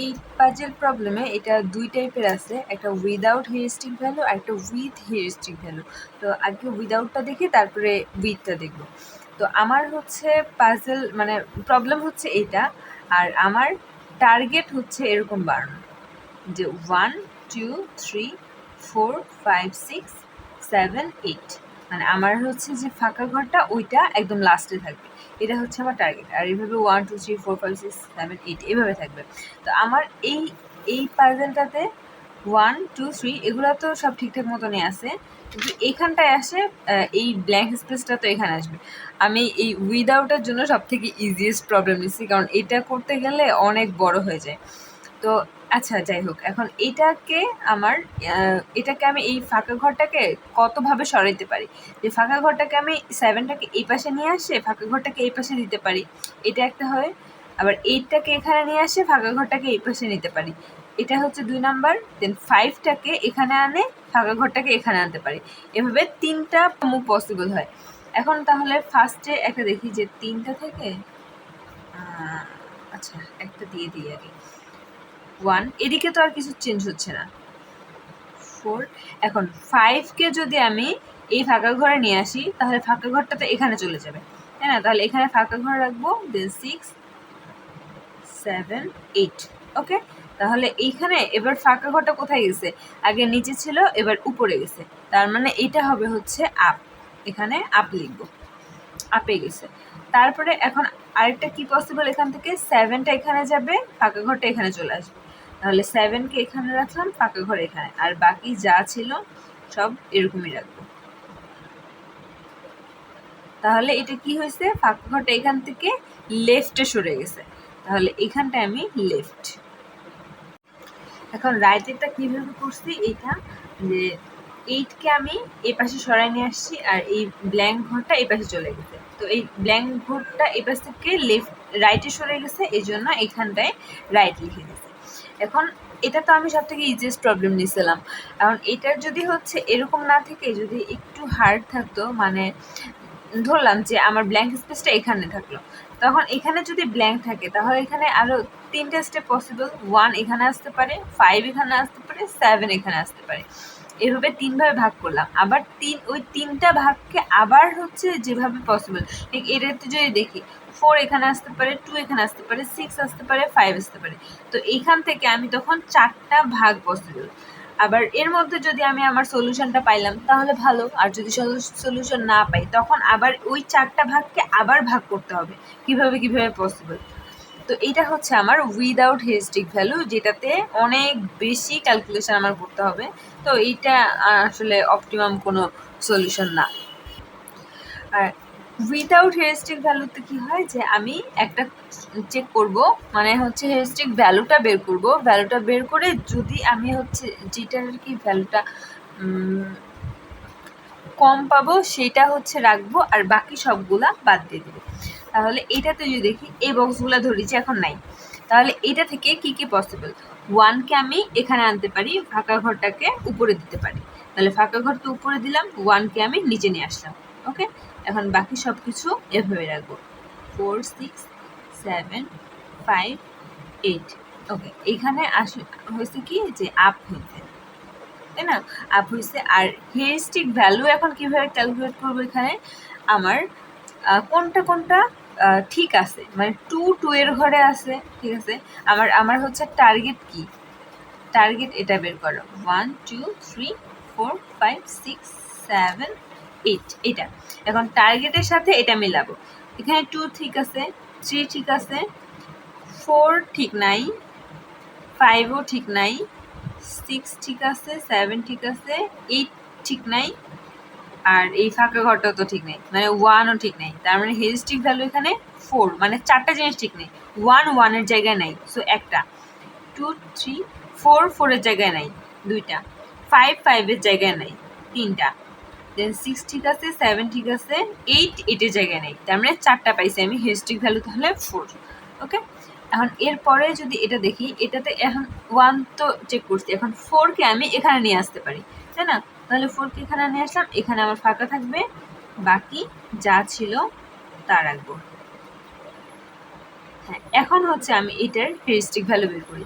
এই পাজল প্রবলেমে এটা দুই টাইপের আছে, একটা উইদাউট হিউরিস্টিক ভ্যালু আর একটা উইথ হিউরিস্টিক ভ্যালু। তো আগে উইদাউটটা দেখি, তারপরে উইথটা দেখব। তো আমার হচ্ছে পাজল মানে প্রবলেম হচ্ছে এটা, আর আমার টার্গেট হচ্ছে এরকম বাড়ানো যে 1 2 3 4 5 6 7 8, মানে আমার হচ্ছে যে ফাঁকা ঘরটা ওইটা একদম লাস্টে থাকবে, এটা হচ্ছে আমার টার্গেট। আর এইভাবে 1 2 3 4 5 6 7 8 এভাবে থাকবে। তো আমার এই এই পাজলটাতে 1 2 3 এগুলো তো সব ঠিকঠাক মতনই আছে, কিন্তু এইখানটায় আসে এই ব্ল্যাঙ্ক স্পেসটা তো এখানে আসবে। আমি এই উইদাউটের জন্য সব থেকে ইজিয়েস্ট প্রবলেম নিচ্ছি, কারণ এটা করতে গেলে অনেক বড় হয়ে যায়। তো আচ্ছা, যাই হোক, এখন এটাকে আমি এই ফাঁকা ঘরটাকে কতভাবে সরাইতে পারি। যে ফাঁকা ঘরটাকে আমি 7টাকে এই পাশে নিয়ে আসে ফাঁকা ঘরটাকে এই পাশে দিতে পারি, এটা একটা হয়। আবার 8টাকে এখানে নিয়ে আসে ফাঁকা ঘরটাকে এই পাশে নিতে পারি, এটা হচ্ছে 2 নাম্বার। দেন 5টাকে এখানে আনে ফাঁকা ঘরটাকে এখানে আনতে পারি। এভাবে 3টা মুভ পসিবল হয়। এখন তাহলে ফার্স্টে একটা দেখি যে 3টা থেকে আচ্ছা একটা দিয়ে দিই আগে। 1, এদিকে তো আর কিছু চেঞ্জ হচ্ছে না। 4, এখন 5কে যদি আমি এই ফাঁকা ঘরে নিয়ে আসি, তাহলে ফাঁকা ঘরটা তো এখানে চলে যাবে, তাই না? তাহলে এখানে ফাঁকা ঘর রাখবো, দেন 6 7 8। ওকে, তাহলে এইখানে এবার ফাঁকা ঘরটা কোথায় গেছে? আগে নিচে ছিল, এবার উপরে গেছে। তার মানে এটা হবে হচ্ছে আপ, এখানে আপ লিখবো, আপে গেছে। তারপরে এখন আরেকটা কি পসিবল, এখান থেকে 7টা এখানে যাবে, ফাঁকা ঘরটা এখানে চলে আসবে। তাহলে 7কে এখানে রাখলাম, ফাঁকা ঘর এখানে, আর বাকি যা ছিল সব এরকমই রাখবো। তাহলে এটা কি হয়েছে, ফাঁকা ঘরটা এখান থেকে লেফটে সরে গেছে, তাহলে এখানটায় আমি লেফট। এখন রাইটেরটা কীভাবে করছি, এইটা যে 8কে আমি এই পাশে সরাই নিয়ে আসছি, আর এই ব্ল্যাঙ্ক ঘরটা এই পাশে চলে গেছে। তো এই ব্ল্যাঙ্ক ঘরটা এই পাশ থেকে রাইটে সরে গেছে, এই জন্য এখানটায় রাইট লিখে দিয়েছি। এখন এটা তো আমি সব থেকে ইজিয়েস্ট প্রবলেম নিয়েছিলাম। এখন এটার যদি হচ্ছে এরকম না থেকে যদি একটু হার্ড থাকতো, মানে ধরলাম যে আমার ব্ল্যাঙ্ক স্পেসটা এখানে থাকলো, তখন এখানে যদি ব্ল্যাঙ্ক থাকে তাহলে এখানে আরও 3টে স্টেপ পসিবল। 1 এখানে আসতে পারে, 5 এখানে আসতে পারে, 7 এখানে আসতে পারে। এভাবে 3ভাবে ভাগ করলাম। আবার ওই 3টা ভাগকে আবার হচ্ছে যেভাবে পসিবল, ঠিক এটাতে যদি দেখি 4 এখানে আসতে পারে, 2 এখানে আসতে পারে, 6 আসতে পারে, 5 আসতে পারে। তো এইখান থেকে আমি তখন 4টা ভাগ পসিবল। আবার এর মধ্যে যদি আমি আমার সলিউশনটা পাইলাম তাহলে ভালো, আর যদি সলিউশন না পাই তখন আবার ওই 4টা ভাগকে আবার ভাগ করতে হবে। কিভাবে পসিবল। তো এটা হচ্ছে আমার উইদাউট হিউরিস্টিক ভ্যালু, যেটাতে অনেক বেশি ক্যালকুলেশন আমার করতে হবে। তো এইটা আসলে অপটিমাম কোনো সলিউশন না। আর উইদাউট হিউরিস্টিক ভ্যালুতে কি হয় যে আমি একটা চেক করব, মানে হচ্ছে হিউরিস্টিক ভ্যালুটা বের করে যদি আমি হচ্ছে যেটার কি ভ্যালুটা কম পাবো সেটা হচ্ছে রাখবো, আর বাকি সবগুলা বাদ দিয়ে দেবো। তাহলে এটাতে যদি দেখি এই বক্সগুলো ধরি যে এখন নাই, তাহলে এটা থেকে কি কি পসিবল। 1কে আমি এখানে আনতে পারি, ফাঁকা ঘরটাকে উপরে দিতে পারি, তাহলে ফাঁকা ঘরটা উপরে দিলাম, 1কে আমি নিচে নিয়ে আসলাম। ওকে, এখন বাকি সব কিছু এভাবে রাখবো, 4 6 7 5 8। ওকে, এখানে হয়েছে কি যে আপ হয়েছে, তাই না? আপ হয়েছে। আর হিউরিস্টিক ভ্যালু এখন কিভাবে ক্যালকুলেট করবো, এখানে আমার কোনটা ঠিক আছে, মানে 2 এর ঘরে আছে, ঠিক আছে। আমার হচ্ছে টার্গেট কি, টার্গেট এটা বের করো, 1 2 3 4 5 6 7 8, এটা। এখন টার্গেটের সাথে এটা মিলাবো, এখানে 2 ঠিক আছে, 3 ঠিক আছে, 4 ঠিক নাই, 5ও ঠিক নাই, 6 ঠিক আছে, 7 ঠিক আছে, 8 ঠিক নাই, আর এই ফাঁকা ঘরটাও তো ঠিক নেই, মানে 1ও ঠিক নেই। তার মানে হিউরিস্টিক ভ্যালু এখানে 4, মানে 4টা জিনিস ঠিক নেই। 1 1-এর জায়গায় নাই, সো একটা। 2 3 4 4-এর জায়গায় নাই, 2টা। 5 5-এর জায়গায় নাই, 3টা। দেন 6 ঠিক আছে, 7 ঠিক আছে, 8 8-এর জায়গায় নেই। তার মানে 4টা পাইছি আমি, হিউরিস্টিক ভ্যালু তাহলে 4। ওকে, এখন এরপরে যদি এটা দেখি, এটাতে এখন 1 তো চেক করছি, এখন 4কে আমি এখানে নিয়ে আসতে পারি, তাই না? তাহলে 4কে এখানে নিয়ে আসলাম, এখানে আমার ফাঁকা থাকবে, বাকি যা ছিল তা রাখবো। হ্যাঁ, এখন হচ্ছে আমি এটার হিউরিস্টিক ভ্যালু বের করি।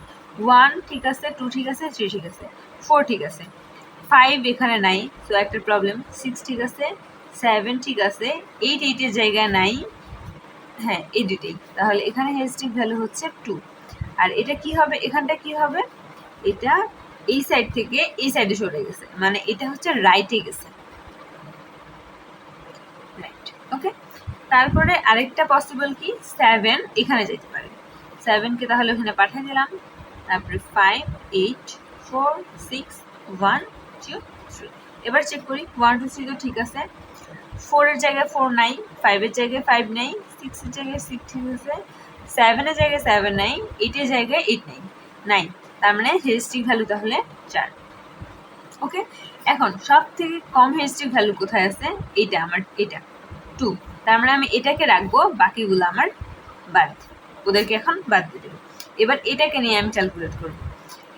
1 ঠিক আছে, 2 ঠিক আছে, 3 ঠিক আছে, 4 ঠিক আছে, 5 এখানে নাই, সো একটা প্রবলেম। 6 ঠিক আছে, 7 ঠিক আছে, 8 8 এর জায়গায় নাই, হ্যাঁ এই দুটেই। তাহলে এখানে হেরিস্টিক ভ্যালু হচ্ছে 2। আর এটা কি হবে, এখানটা কি হবে, এটা এই সাইড থেকে এই সাইডে সরে গেছে, মানে এটা হচ্ছে রাইটে গেছে, রাইট। ওকে, তারপরে আরেকটা পসিবল কি 7 এখানে যেতে পারে, 7কে তাহলে ওখানে পাঠিয়ে দিলাম। তারপরে 5 8 4 6 1 2 3। এবার চেক করি 1 2 3 তো ঠিক আছে, 4 এর জায়গায় 4 নাই, 5 এর জায়গায় 5 নাই, 6 এর জায়গায় 6 ঠিক আছে, 7 এর জায়গায় 7 নাই, 8 এর জায়গায় 8 নাই, 9। তার মানে হেরিস্টিক ভ্যালু তাহলে 4। ওকে, এখন সব থেকে কম হেরিস্টিক ভ্যালু কোথায় আছে, এটা আমার, এটা 2। তার মানে আমি এটাকে রাখবো, বাকিগুলো আমার বাদ, ওদেরকে এখন বাদ দিয়ে দেবো। এবার এটাকে নিয়ে আমি ক্যালকুলেট করবো।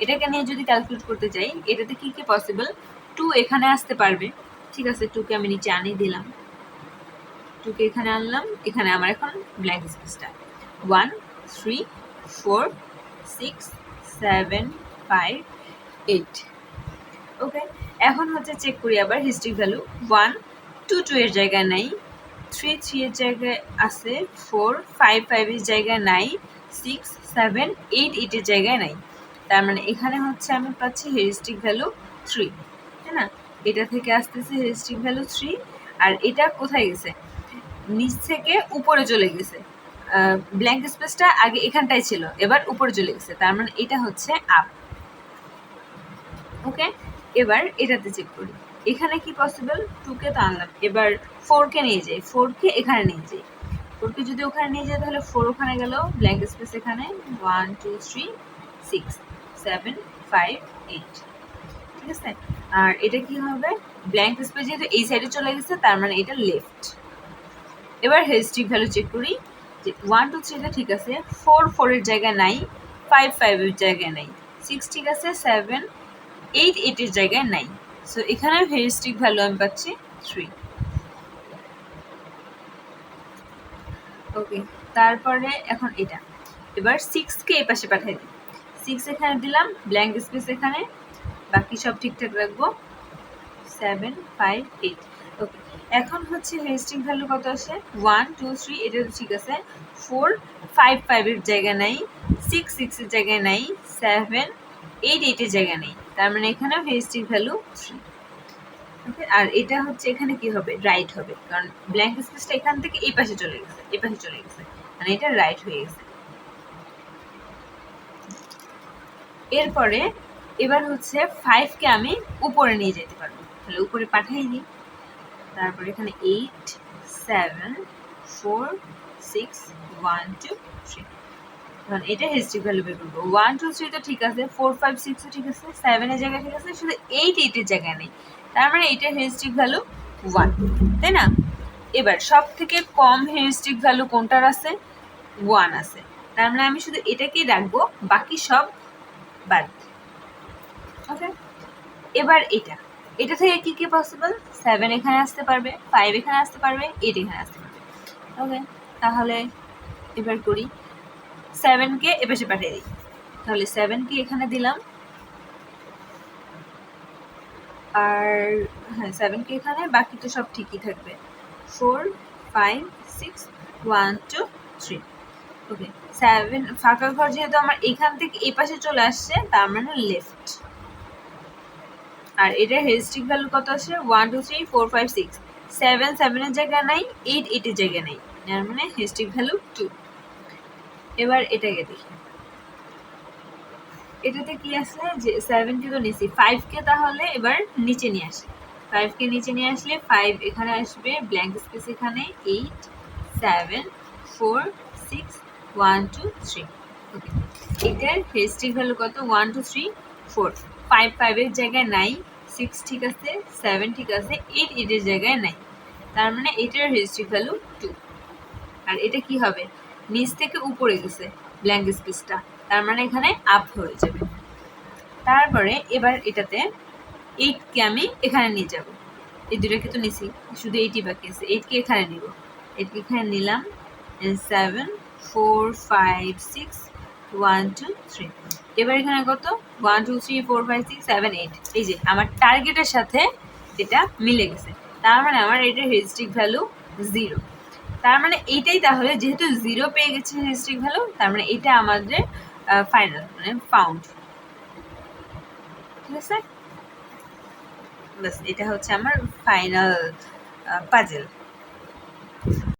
এটাকে নিয়ে যদি ক্যালকুলেট করতে চাই, এটাতে কি কি পসিবল, 2 এখানে আসতে পারবে, ঠিক আছে, 2কে আমি নিচে আনিয়ে দিলাম, 2কে এখানে আনলাম, এখানে আমার এখন ব্ল্যাঙ্ক স্পেসটা 1 3 4 6 7 5 8। ওকে, এখন হচ্ছে চেক করি আবার হিস্ট্রিক ভ্যালু, 1 2 2 এর জায়গায় নাই, 3 3 এর জায়গায় আছে, 4 5 5 এর জায়গায় নাই, 6 7 8 8 এর জায়গায় নাই। তার মানে এখানে হচ্ছে আমি পাচ্ছি হেরিস্টিক ভ্যালু 3, তাই না? এটা থেকে আসতেছে হেরিস্টিক ভ্যালু 3, আর এটা কোথায় গেছে, নিচ থেকে উপরে চলে গেছে, ব্ল্যাঙ্ক স্পেসটা আগে এখানটায় ছিল, এবার উপরে চলে গেছে, তার মানে এটা হচ্ছে আপ। ওকে, এবার এটাতে চেক করি, এখানে কি পসিবল, 2কে তো আনলাম, এবার 4কে নিয়ে যাই, 4কে এখানে নিয়ে যাই, 4কে যদি ওখানে নিয়ে যাই তাহলে 4 ওখানে গেল, ব্ল্যাঙ্ক স্পেস এখানে 1 2 3 6 7 5 8, ঠিক আছে। আর এটা কি হবে, ব্ল্যাঙ্ক স্পেস যেহেতু এই সাইডে চলে গেছে, তার মানে এটা লেফট। এবার হেরিস্টিক ভ্যালু চেক করি, যে 1 2 3টা ঠিক আছে, 4 4 এর জায়গায় নাই, 5 5 এর জায়গায় নাই, 6 ঠিক আছে, 7 8 8 এর জায়গায় নাই, সো এখানে হেরিস্টিক ভ্যালু আমি পাচ্ছি 3। ওকে, তারপরে এখন এটা, এবার 6কে এই পাশে পাঠিয়ে দিই, 6 এখানে দিলাম, ব্ল্যাঙ্ক স্পেস এখানে, বাকি সব ঠিকঠাক রাখবো, 7 5 8। ওকে, এখন হচ্ছে হেরিস্টিক ভ্যালু কত আসে, 1 2 3 এটা তো ঠিক আছে, 4 5 5 এর জায়গা নাই, 6 6 এর জায়গায় নাই, 7 8 8 এর জায়গা নেই, তার মানে এখানে হেরিস্টিক ভ্যালু 3। ওকে, আর এটা হচ্ছে এখানে কি হবে, রাইট হবে, কারণ ব্ল্যাঙ্ক স্পেসটা এখান থেকে এই পাশে চলে গেছে, এই পাশে চলে গেছে, মানে এটা রাইট হয়ে গেছে। এরপরে এবার হচ্ছে 5কে আমি উপরে নিয়ে যেতে পারবো, তাহলে উপরে পাঠিয়ে দিই। তারপরে এখানে 8 7 4 6 1 2 3, এখন এটা হিস্ট্রি ভ্যালু বের করবো, 1 2 3 তো ঠিক আছে, 4 5 6 ঠিক আছে, 7 এর জায়গায় ঠিক আছে, শুধু 8 8 এর জায়গায় নেই, তার মানে এটার হিস্ট্রিক ভ্যালু 1, তাই না? এবার সব থেকে কম হিস্ট্রিক ভ্যালু কোনটার আছে, 1 আছে, তার মানে আমি শুধু এটাকেই রাখবো, বাকি সব বাদ। ওকে, এবার এটা, এটা থেকে কি কি পসিবল, 7 এখানে আসতে পারবে, 5 এখানে আসতে পারবে, 8 এখানে আসতে পারবে। ওকে, তাহলে এবার করি, 7কে এপাশে পাঠিয়ে দিই, তাহলে 7কে এখানে দিলাম, আর হ্যাঁ 7কে এখানে, বাকি তো সব ঠিকই থাকবে, 4 5 6 1 2 3। ওকে, 7 ফাঁকা ঘর যেহেতু আমার এখান থেকে এই পাশে চলে আসছে, তার মানে লেফট। আর এটার হেরিস্টিক ভ্যালু কত আসে, 1 2 3 4 5 6, 7 7 এর জায়গায় নাই, 8 8 এর জায়গায় নাই, তার মানে হেরিস্টিক ভ্যালু 2। এবার এটাকে দেখি, এটাতে কি আছে, যে 7কে তো নিছি, 5কে তাহলে এবার নিচে নিয়ে আসি, 5কে নিচে নিয়ে আসলে 5 এখানে আসবে, ব্ল্যাঙ্ক স্পেস এখানে 8 7 4 6 1 2 3। ওকে, এটার হেরিস্টিক ভ্যালু কত, 1 2 3 4, 5 5 এর জায়গায় নাই, 6 ঠিক আছে, 7 ঠিক আছে, 8 8 এর জায়গায় নাই, তার মানে এটার হেরিস্টিক ভ্যালু 2। আর এটা কি হবে, নিচ থেকে উপরে গেছে ব্ল্যাঙ্ক স্পেসটা, তার মানে এখানে আপ হয়ে যাবে। তারপরে এবার এটাতে 8কে আমি এখানে নিয়ে যাব, এই দুটাকে তো নিছি, শুধু 8ই বাকি আছে, 8কে এখানে নিব, 8কে এখানে নিলাম, 7 4 5 6 1 2 3। এবার এখানে কত 1 2 3 4 5 6 7 8, এই যে আমার টার্গেটের সাথে এটা মিলে গেছে, তার মানে আমার এটা হিউরিস্টিক ভ্যালু 0। তার মানে এইটাই, তাহলে যেহেতু 0 পেয়ে গেছে হিউরিস্টিক ভ্যালু, তার মানে এটা আমাদের ফাইনাল মানে ফাউন্ড। ঠিক আছে, বাস এটা হচ্ছে আমার ফাইনাল পাজেল।